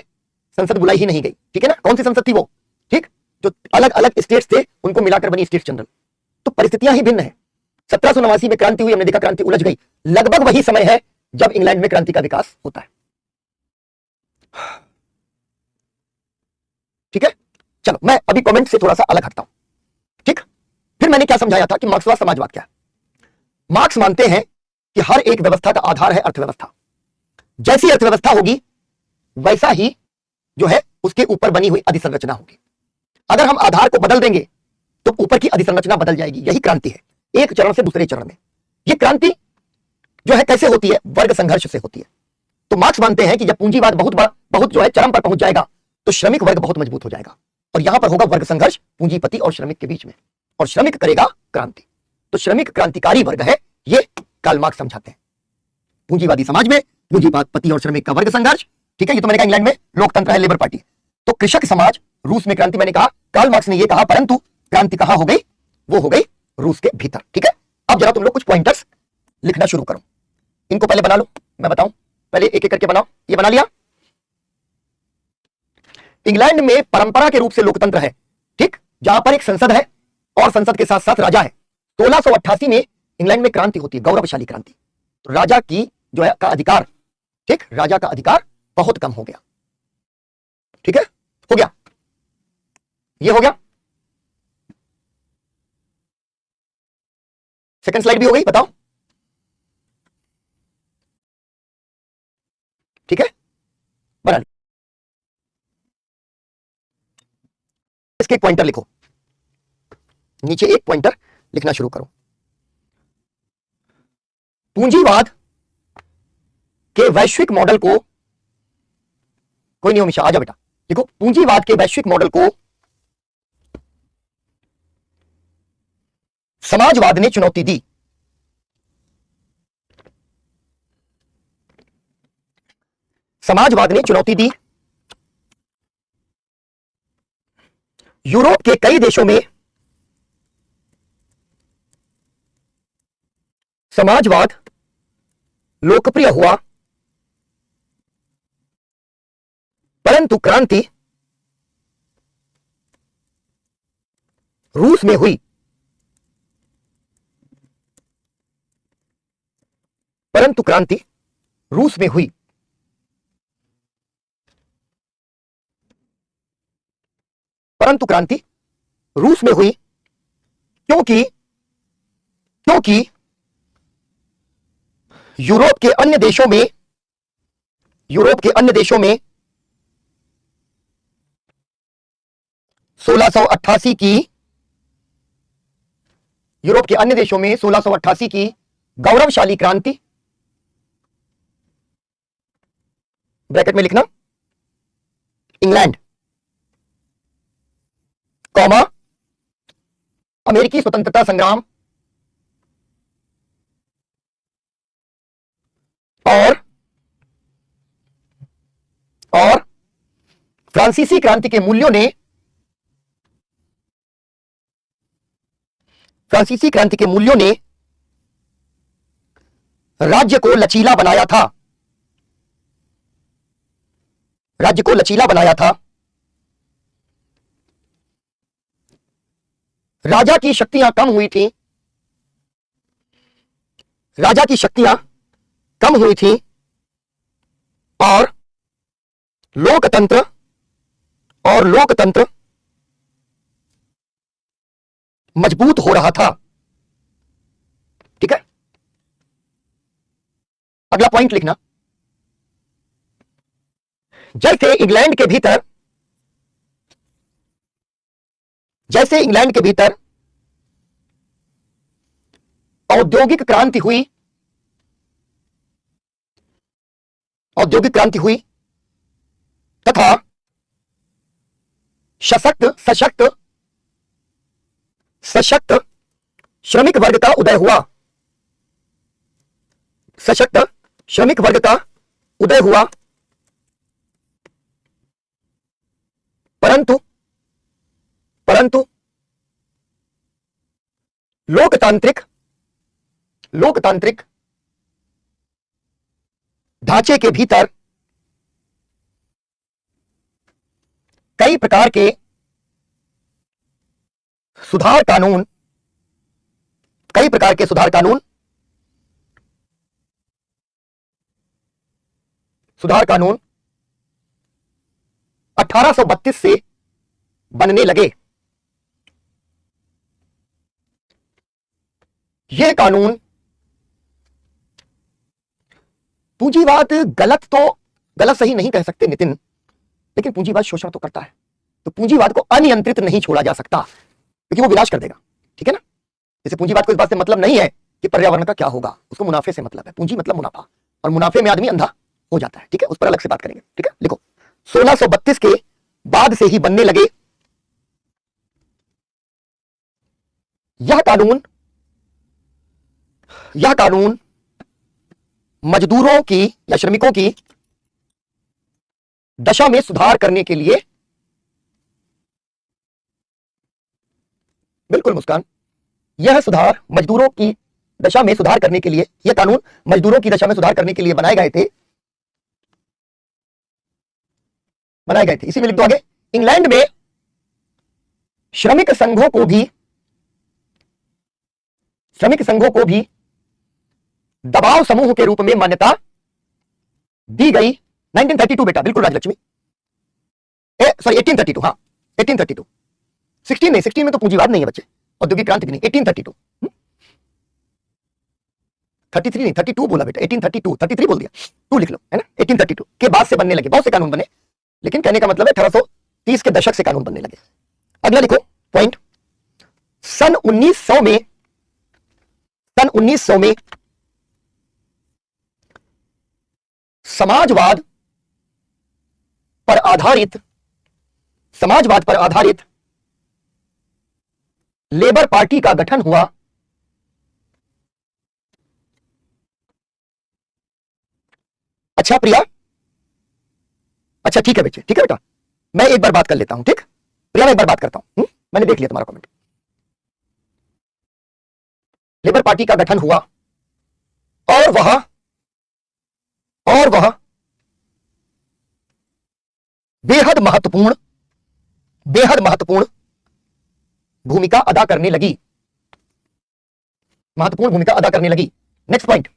संसद बुलाई ही नहीं गई। ठीक है ना, कौन सी संसद थी वो? ठीक, जो अलग अलग स्टेट्स थे उनको मिलाकर बनी स्टेट जनरल। तो परिस्थितियां ही भिन्न है। 1789 में क्रांति हुई, हमने देखा क्रांति उलझ गई। लगभग वही समय है जब इंग्लैंड में क्रांति का विकास होता है। ठीक है, चलो मैं अभी कमेंट से थोड़ा सा अलग हटता हूं। ठीक, फिर मैंने क्या समझाया था कि मार्क्सवाद समाजवाद क्या है। मार्क्स मानते हैं कि हर एक व्यवस्था का आधार है अर्थव्यवस्था। जैसी अर्थव्यवस्था होगी वैसा ही जो है उसके ऊपर बनी हुई अधिसंरचना होगी। अगर हम आधार को बदल देंगे तो ऊपर की अधिसंरचना बदल जाएगी। यही क्रांति है, एक चरण से दूसरे चरण में। यह क्रांति जो है कैसे होती है? वर्ग संघर्ष से होती है। तो मार्क्स मानते हैं कि जब पूंजीवाद बहुत जो है चरम पर पहुंच जाएगा तो श्रमिक वर्ग बहुत मजबूत हो जाएगा, और यहां पर होगा वर्ग संघर्ष पूंजीपति और श्रमिक के बीच में, और श्रमिक करेगा क्रांति। तो श्रमिक क्रांतिकारी वर्ग है, ये कार्ल मार्क्स समझाते हैं। पूंजीवादी समाज में पूंजीपति और श्रमिक का वर्ग संघर्ष। ठीक है, ये तो मैंने कहा इंग्लैंड में लोकतंत्र है, लेबर पार्टी। तो कृषक समाज, रूस में क्रांति, मैंने कहा कार्ल मार्क्स ने यह कहा, परंतु क्रांति कहां हो गई? वो हो गई रूस के भीतर। ठीक है, अब जरा तुम लोग कुछ पॉइंटर्स लिखना शुरू करो। इनको पहले बना लो, मैं बताऊं, पहले एक एक करके बनाओ। ये बना लिया। इंग्लैंड में परंपरा के रूप से लोकतंत्र है, ठीक, जहां पर एक संसद है और संसद के साथ साथ राजा है। 1688 में इंग्लैंड में क्रांति होती है, गौरवशाली क्रांति। तो राजा की जो है का अधिकार, ठीक, राजा का अधिकार बहुत कम हो गया। ठीक है, हो गया, ये हो गया। सेकंड स्लाइड भी हो गई, बताओ। ठीक है, बना लिया। इसके एक पॉइंटर लिखो, नीचे एक पॉइंटर लिखना शुरू करो। पूंजीवाद के वैश्विक मॉडल को, कोई नहीं हो मिशा, आजा बेटा, देखो, पूंजीवाद के वैश्विक मॉडल को समाजवाद ने चुनौती दी। समाजवाद ने चुनौती दी। यूरोप के कई देशों में समाजवाद लोकप्रिय हुआ परंतु क्रांति रूस में हुई। परंतु क्रांति रूस में हुई। परंतु क्रांति रूस में हुई क्योंकि क्योंकि यूरोप के अन्य देशों में 1688 की यूरोप के अन्य देशों में 1688 की गौरवशाली क्रांति, ब्रैकेट में लिखना इंग्लैंड, कॉमा अमेरिकी स्वतंत्रता संग्राम और फ्रांसीसी क्रांति के मूल्यों ने राज्य को लचीला बनाया था। राजा की शक्तियां कम हुई थी और लोकतंत्र मजबूत हो रहा था। ठीक है, अगला पॉइंट लिखना, जैसे इंग्लैंड के भीतर औद्योगिक क्रांति हुई तथा सशक्त श्रमिक वर्ग का उदय हुआ, परंतु लोकतांत्रिक ढांचे के भीतर कई प्रकार के सुधार कानून 1832 से बनने लगे। यह कानून पूंजीवाद गलत सही नहीं कह सकते नितिन, लेकिन पूंजीवाद शोषण तो करता है, तो पूंजीवाद को अनियंत्रित नहीं छोड़ा जा सकता क्योंकि वो विनाश कर देगा। ठीक है ना, जैसे पूंजीवाद को इस बात से मतलब नहीं है कि पर्यावरण का क्या होगा, उसको मुनाफे से मतलब है। पूंजी मतलब मुनाफा, और मुनाफे में आदमी अंधा हो जाता है। ठीक है, उस पर अलग से बात करेंगे। ठीक है, लिखो 1632 के बाद से ही बनने लगे। यह कानून मजदूरों की या श्रमिकों की दशा में सुधार करने के लिए, बिल्कुल मुस्कान, यह सुधार मजदूरों की दशा में सुधार करने के लिए, यह कानून मजदूरों की दशा में सुधार करने के लिए बनाए गए थे। इसी में लिख दो आगे, इंग्लैंड में श्रमिक संघों को भी दबाव समूह के रूप में मान्यता दी गई। 1932 बेटा, बिल्कुल राजलक्ष्मी, सॉरी 1832, हाँ 1832, 16 में तो पूंजीवाद नहीं है बच्चे, औद्योगिक क्रांति भी नहीं। 1832, 33 नहीं, 32 बोला बेटा, 1832, 33 बोल दिया, 2 लिख लो, है ना। 1832 के बाद से बनने लगे, बहुत से कानून बने, लेकिन कहने का मतलब है 1830 के दशक से कानून बनने लगे। अगला लिखो पॉइंट, सन 1900 में समाजवाद पर आधारित लेबर पार्टी का गठन हुआ। अच्छा प्रिया, अच्छा ठीक है बच्चे, ठीक है बेटा, मैं एक बार बात कर लेता हूं। ठीक प्रिया, मैं एक बार बात करता हूं। मैंने देख लिया तुम्हारा कमेंट। लेबर पार्टी का गठन हुआ और बेहद महत्वपूर्ण भूमिका अदा करने लगी, महत्वपूर्ण भूमिका अदा करने लगी। नेक्स्ट पॉइंट,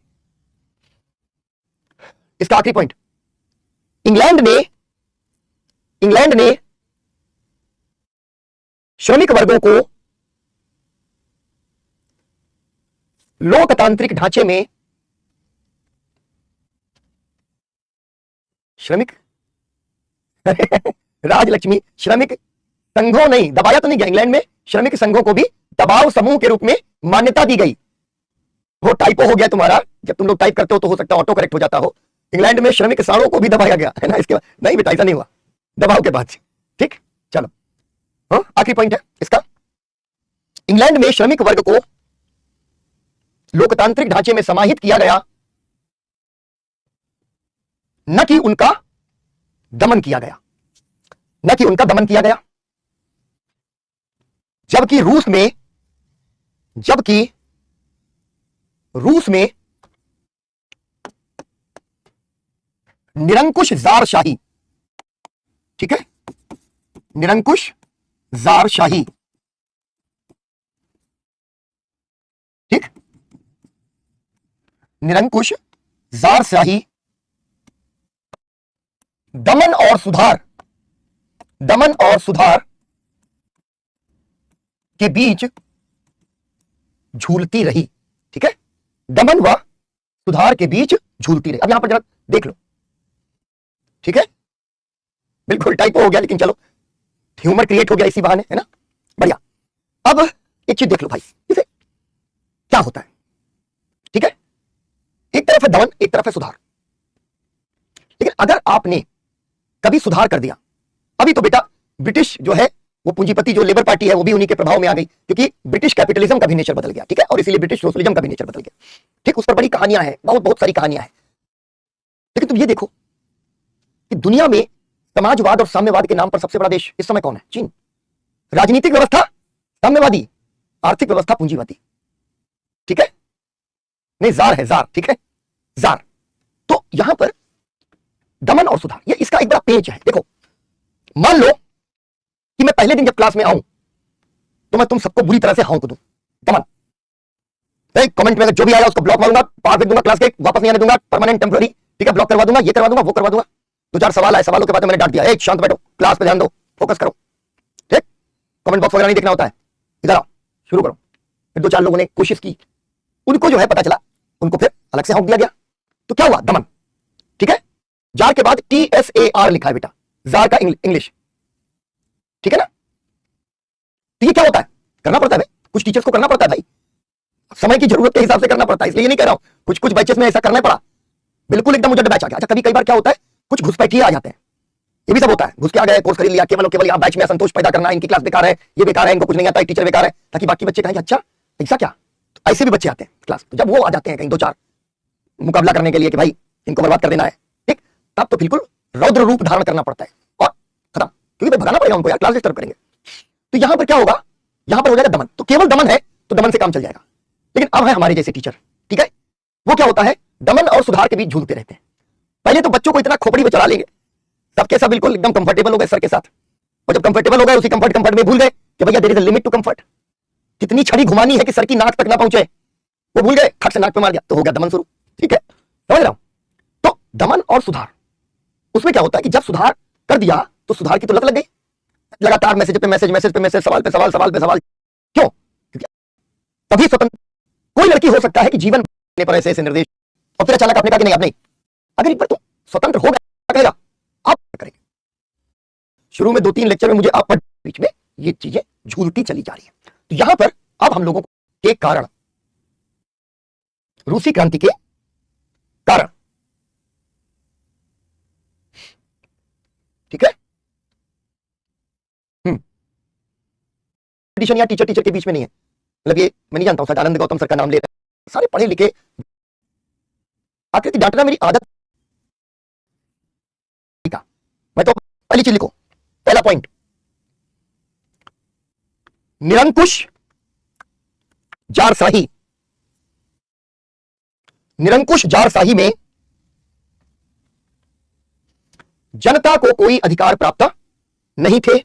इसका आखिरी पॉइंट, इंग्लैंड ने श्रमिक वर्गों को लोकतांत्रिक ढांचे में श्रमिक राजलक्ष्मी, श्रमिक संघों नहीं, दबाया तो नहीं गया, इंग्लैंड में श्रमिक संघों को भी दबाव समूह के रूप में मान्यता दी गई। वो टाइपो हो गया तुम्हारा, जब तुम लोग टाइप करते हो तो हो सकता है ऑटो करेक्ट हो जाता हो। इंग्लैंड में श्रमिक साड़ों को भी दबाया गया है ना, इसके बाद नहीं बेटा ऐसा नहीं हुआ, दबाव के बाद से। ठीक, चलो हाँ, आखिरी पॉइंट है इसका, इंग्लैंड में श्रमिक वर्ग को लोकतांत्रिक ढांचे में समाहित किया गया, न कि उनका दमन किया गया, न कि उनका दमन किया गया। जबकि रूस में निरंकुश जारशाही, ठीक है, निरंकुश जारशाही, ठीक, निरंकुश जारशाही दमन और सुधार के बीच झूलती रही। ठीक है, दमन व सुधार के बीच झूलती रही। अब यहां पर जरा देख लो, ठीक है, बिल्कुल टाइपो हो गया लेकिन चलो ह्यूमर क्रिएट हो गया इसी बहाने, है ना, बढ़िया। अब एक चीज देख लो भाई, इसे क्या होता है, ठीक है, एक तरफ है दमन, एक तरफ है सुधार। लेकिन अगर आपने कभी सुधार कर दिया, अभी तो बेटा ब्रिटिश जो है वो पूंजीपति जो लेबर पार्टी है वो भी उन्हीं के प्रभाव में आ गई, क्योंकि ब्रिटिश कैपिटलिज्म का भी नेचर बदल गया, ठीक है, और इसीलिए ब्रिटिश सोशलिज्म का भी नेचर बदल गया। ठीक, उस पर बड़ी कहानियां हैं, बहुत बहुत सारी कहानियां हैं। लेकिन तुम ये देखो कि दुनिया में समाजवाद और साम्यवाद के नाम पर सबसे बड़ा देश इस समय कौन है? चीन। राजनीतिक व्यवस्था साम्यवादी, आर्थिक व्यवस्था पूंजीवादी, ठीक है, नहीं जार है, जार, ठीक है, जार। तो यहां पर दमन और सुधार, ये इसका एक बड़ा पेज है। देखो, मान लो कि मैं पहले दिन जब क्लास में आऊं तो मैं तुम सबको बुरी तरह से हाँक दूं, दमन, कमेंट में जो भी आया उसको ब्लॉक मारूंगा, पार फेंक दूंगा, क्लास के वापस नहीं आने दूंगा, परमानेंट टेम्पररी, ठीक है, ब्लॉक करवा दूंगा, ये करवा दूंगा, वो करवा दूंगा। 2-4 सवाल आए, सवालों के बाद मैंने डांट दिया, एक शांत बैठो, क्लास पे ध्यान दो, फोकस करो, ठीक, कमेंट बॉक्स वगैरह नहीं देखना होता है, इधर आओ, शुरू करो। फिर 2-4 लोगों ने कोशिश की, उनको जो है पता चला, उनको फिर अलग से हाँक दिया गया, तो क्या हुआ? दमन, ठीक है। जार के बाद TSAR लिखा है बेटा, जार का इंग्लिश, ठीक है ना। तो ये क्या होता है? करना पड़ता है भाई, कुछ टीचर्स को करना पड़ता है भाई, समय की जरूरत के हिसाब से करना पड़ता है, इसलिए ये नहीं कह रहा हूं, कुछ बैचेस में ऐसा करना पड़ा, बिल्कुल एकदम मुझे बैच आ गया। अच्छा, कभी कई बार क्या होता है, कुछ घुसपैठिए आ जाते हैं, ये भी सब होता है, घुस के आ गए, कोर्स खरीद लिया, केवल यहाँ बैच में असंतोष पैदा करना, इनकी क्लास बेकार है, ये बेकार है, इनको कुछ नहीं आता है, टीचर बेकार है, ताकि बाकी बच्चे कहें अच्छा ऐसा क्या। तो ऐसे भी बच्चे आते हैं क्लास, तो जब वो आ जाते हैं कहीं 2-4 मुकाबला करने के लिए कि भाई इनको बर्बाद कर देना है, ठीक, तब तो बिल्कुल रौद्र रूप धारण करना पड़ता है और खत्म, क्योंकि भगाना पड़ेगा उनको यार, क्लास डिस्टर्ब करेंगे। तो यहां पर क्या होगा, यहां पर हो जाएगा दमन, तो केवल दमन है तो दमन से काम चल जाएगा। लेकिन अब है हमारे जैसे टीचर, ठीक है, वो क्या होता है, दमन और सुधार के बीच झूलते रहते हैं। पहले तो बच्चों को इतना खोपड़ी में चढ़ा लेंगे, सबके सब बिल्कुल एकदम कंफर्टेबल हो गए सर के साथ, और जब कंफर्टेबल हो गए उसी कंफर्ट में भूल गए कि भैया there is a limit to comfort, कितनी छड़ी घुमानी है कि सर की नाक तक ना पहुंचे, वो भूल गए, खट से नाक पे मार दिया, तो हो गया दमन शुरू, ठीक है, समझ रहा हूं। तो दमन और सुधार, उसमें क्या होता है कि जब सुधार कर दिया तो सुधार की तो लत लग गई, लगातार मैसेज पे मैसेज, मैसेज पे मैसेज, सवाल पे सवाल, सवाल पे सवाल। क्यों? क्योंकि तभी स्वतंत्र कोई लड़की हो सकता है कि जीवन पर ऐसे ऐसे निर्देश, और फिर अचानक अपने कहा कि नहीं अब नहीं, अगर एक बार तुम स्वतंत्र हो गया कहेगा आप करेंगे। शुरू में 2-3 लेक्चर में मुझे आप बीच में ये चीजें झूलती चली जा रही है। तो यहां पर अब हम लोगों के कारण, रूसी क्रांति के कारण, ठीक है, या टीचर के बीच में नहीं है, मतलब ये मैं नहीं जानता हूं, सदानंद गौतम सर का नाम ले रहे हैं, सारे पढ़े लिखे, आकृति डांटना मेरी आदत, मैं तो पहली चीज लिखो, पहला पॉइंट, निरंकुश जारशाही, निरंकुश जारशाही में जनता को कोई अधिकार प्राप्त नहीं थे,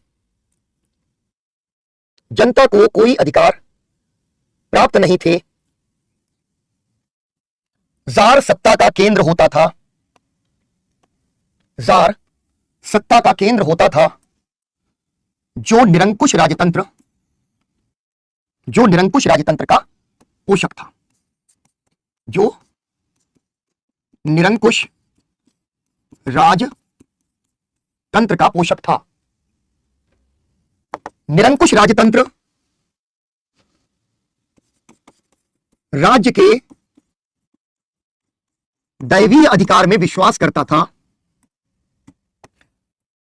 जनता को कोई अधिकार प्राप्त नहीं थे। जार सत्ता का केंद्र होता था, जार सत्ता का केंद्र होता था। जो निरंकुश राजतंत्र, जो निरंकुश राजतंत्र का पोषक था, जो निरंकुश राजतंत्र का पोषक था। निरंकुश राजतंत्र राज्य के दैवीय अधिकार में विश्वास करता था,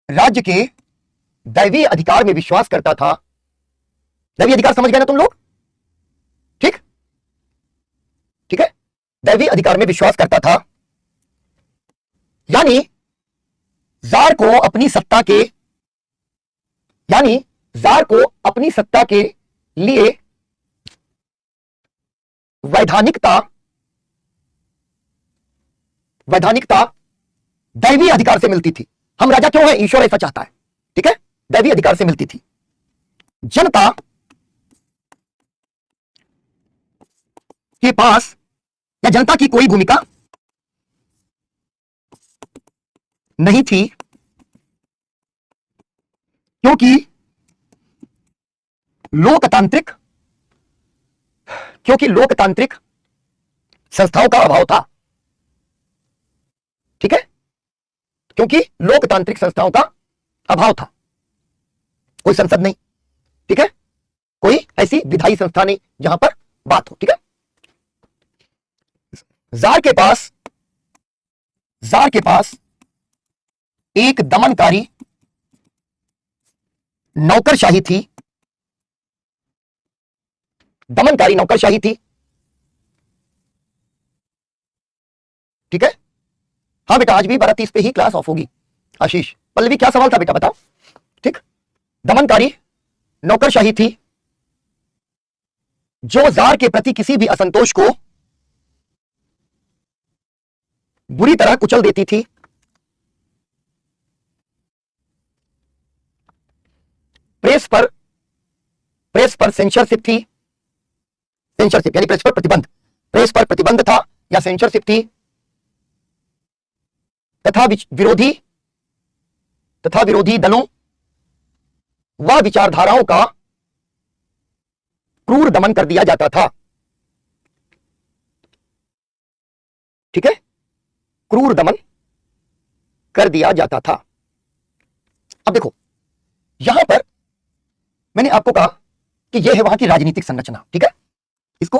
राज्य के दैवीय अधिकार में विश्वास करता था। दैवीय अधिकार समझ गए ना तुम लोग? ठीक ठीक है, दैवीय अधिकार में विश्वास करता था। यानी जार को अपनी सत्ता के, यानी जार को अपनी सत्ता के लिए वैधानिकता, वैधानिकता दैवीय अधिकार से मिलती थी। हम राजा क्यों हैं? ईश्वर ऐसा चाहता है, ठीक है, दैवीय अधिकार से मिलती थी। जनता के पास या जनता की कोई भूमिका नहीं थी, क्योंकि लोकतांत्रिक, क्योंकि लोकतांत्रिक संस्थाओं का अभाव था। ठीक है, क्योंकि लोकतांत्रिक संस्थाओं का अभाव था। कोई संसद नहीं, ठीक है, कोई ऐसी विधायी संस्था नहीं जहां पर बात हो। ठीक है, जार के पास, जार के पास एक दमनकारी नौकरशाही थी, दमनकारी नौकरशाही थी। ठीक है, हाँ बेटा, आज भी 12:30 पे ही क्लास ऑफ होगी। आशीष, पल्लवी क्या सवाल था बेटा बताओ? ठीक, दमनकारी नौकरशाही थी जो जार के प्रति किसी भी असंतोष को बुरी तरह कुचल देती थी। प्रेस पर सेंसरशिप थी, सेंसरशिप यानी प्रेस पर प्रतिबंध, प्रेस पर प्रतिबंध था या सेंसरशिप थी। तथा विरोधी दलों व विचारधाराओं का क्रूर दमन कर दिया जाता था। ठीक है, क्रूर दमन कर दिया जाता था। अब देखो, यहां पर मैंने आपको कहा कि यह है वहां की राजनीतिक संरचना। ठीक है, इसको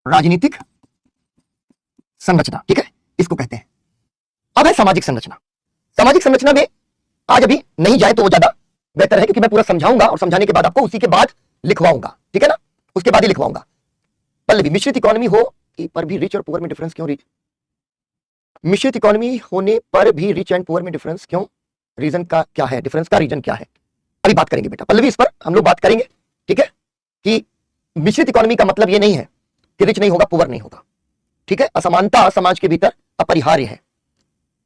राजनीतिक संरचना, ठीक है, इसको कहते हैं। अब है सामाजिक संरचना। सामाजिक संरचना में आज अभी नहीं जाए तो वो ज्यादा बेहतर है, क्योंकि मैं पूरा समझाऊंगा और समझाने के बाद आपको उसी के बाद लिखवाऊंगा। ठीक है ना, उसके बाद ही लिखवाऊंगा। पल्लवी, मिश्रित इकोनॉमी हो पर भी रिच और पुअर में डिफरेंस क्यों? मिश्रित इकोनॉमी होने पर भी रिच एंड पुअर में डिफरेंस क्यों? रीजन का क्या है? डिफरेंस का रीजन क्या है? अभी बात करेंगे बेटा पल्लवी, इस पर हम लोग बात करेंगे। ठीक है, कि मिश्रित इकोनॉमी का मतलब ये नहीं है कि रिच नहीं होगा पुअर नहीं होगा। ठीक है, असमानता समाज के भीतर अपरिहार्य है।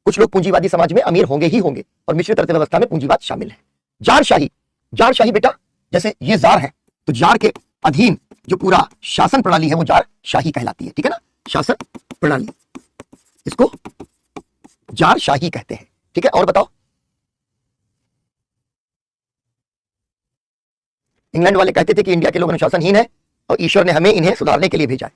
कुछ लोग पूंजीवादी समाज में अमीर होंगे ही होंगे, और मिश्रित अर्थव्यवस्था में पूंजीवाद शामिल है। जारशाही, जारशाही बेटा, जैसे ये जार है तो जार के अधीन जो पूरा शासन प्रणाली है वो जारशाही कहलाती है। ठीक है ना, शासन प्रणाली, इसको जारशाही कहते हैं। ठीक है, और बताओ, इंग्लैंड वाले कहते थे कि इंडिया के लोग अनुशासनहीन है और ईश्वर ने हमें इन्हें सुधारने के लिए भेजा है।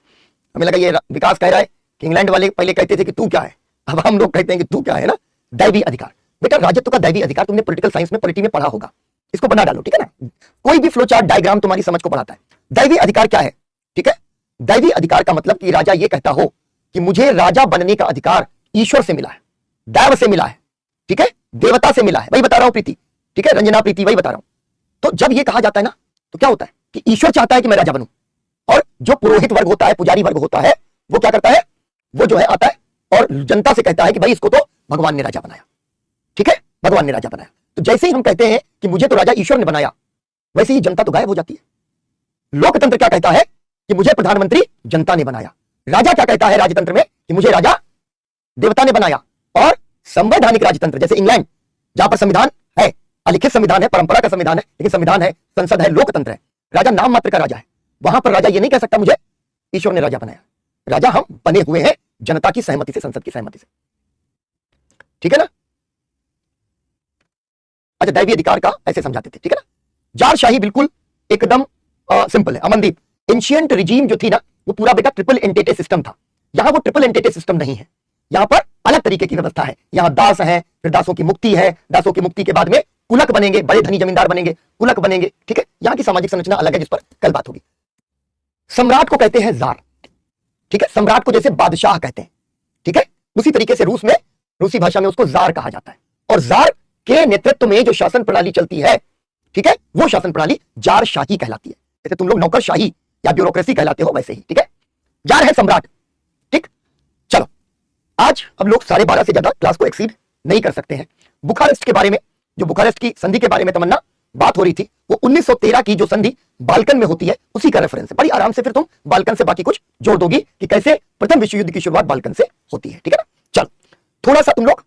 हमें लगा ये विकास कह रहा है कि इंग्लैंड वाले पहले कहते थे कि तू क्या है, अब हम लोग कहते हैं कि तू क्या है ना। दैवी अधिकार बेटा, राजत्व का दैवी अधिकार तुमने पॉलिटिकल साइंस में पॉलिटी में पढ़ा होगा, इसको बना डालो। ठीक है ना, कोई भी फ्लो चार्ट डायग्राम तुम्हारी समझ को बढ़ाता है। दैवी अधिकार क्या है? ठीक है, दैवी अधिकार का मतलब कि राजा ये कहता हो कि मुझे राजा बनने का अधिकार ईश्वर से मिला है, दैव से मिला है। ठीक है, देवता से मिला है। वही बता रहा हूं प्रीति, ठीक है, रंजना प्रीति, वही बता रहा हूं। तो जब ये कहा जाता है ना, तो क्या होता है कि ईश्वर चाहता है कि मैं राजा बनूं, और जो पुरोहित वर्ग होता है, पुजारी वर्ग होता है, वो क्या करता है, वो जो है आता है और जनता से कहता है कि भाई इसको तो भगवान ने राजा बनाया। ठीक है, भगवान ने राजा बनाया। तो जैसे ही हम कहते हैं कि मुझे तो राजा ईश्वर ने बनाया, वैसे ही जनता तो गायब हो जाती है। लोकतंत्र क्या कहता है कि मुझे प्रधानमंत्री जनता ने बनाया। राजा क्या कहता है राजतंत्र में कि मुझे राजा देवता ने बनाया। और संवैधानिक राजतंत्र जैसे इंग्लैंड, जहां पर संविधान है, अलिखित संविधान है, परंपरा का संविधान है, लेकिन संविधान है, संसद है, लोकतंत्र है, राजा नाम मात्र का राजा है। वहां पर राजा ये नहीं कह सकता मुझे ईश्वर ने राजा बनाया, राजा हम बने हुए हैं जनता की सहमति से, संसद की सहमति से। ठीक है ना? अच्छा, दैवीय अधिकार का ऐसे समझाते थे, ठीक है ना? जारशाही बिल्कुल एकदम सिंपल है। अमनदीप, एंशिएंट रिजीम जो थी ना, वो पूरा बेटा ट्रिपल एंटेटे सिस्टम था। यहां वो ट्रिपल एंटेटे सिस्टम नहीं है, यहां पर अलग तरीके की व्यवस्था है। यहां दास है, फिर दासों की मुक्ति है, दासों की मुक्ति के बाद में कुलक बनेंगे, बड़े धनी जमींदार बनेंगे, कुलक बनेंगे। ठीक है, यहां की सामाजिक संरचना अलग है, जिस पर कल बात होगी। सम्राट को कहते हैं जार, ठीक है, सम्राट को जैसे बादशाह कहते हैं, ठीक है, उसी तरीके से रूस में, रूसी भाषा में उसको जार कहा जाता है। और जार के नेतृत्व में जो शासन प्रणाली चलती है, ठीक है, वो शासन प्रणाली जारशाही कहलाती है। जैसे तुम लोग नौकरशाही या ब्यूरोक्रेसी कहलाते हो, वैसे ही। ठीक है, जार है सम्राट। ठीक, चलो आज हम लोग 12:30 से ज्यादा क्लास को एक्सीड नहीं कर सकते हैं। बुखारेस्ट के बारे में, जो बुखारेस्ट की संधि के बारे में तमन्ना बात हो रही थी, वो 1913 की जो संधि बाल्कन में होती है, उसी का रेफरेंस है। बड़ी आराम से फिर तुम बाल्कन से बाकी कुछ जोड़ दोगी कि कैसे प्रथम विश्व युद्ध की शुरुआत बाल्कन से होती है। ठीक है ना? चलो थोड़ा सा तुम लोग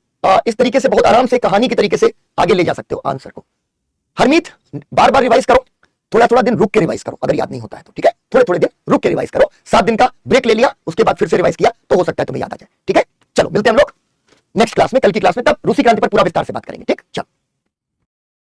इस तरीके से बहुत आराम से कहानी के तरीके से आगे ले जा सकते हो आंसर को। हरमीत, बार बार रिवाइज करो, थोड़ा थोड़ा दिन रुक के रिवाइज करो, अगर याद नहीं होता है तो। ठीक है, थोड़े थोड़े दिन रुक के रिवाइज करो। 7 दिन का ब्रेक ले लिया, उसके बाद फिर से रिवाइज किया तो हो सकता है तुम्हें याद आ जाए। ठीक है, चलो मिलते हैं हम लोग नेक्स्ट क्लास में, कल की क्लास में, तब रूसी क्रांति पर पूरा विस्तार से बात करेंगे। ठीक, चलो।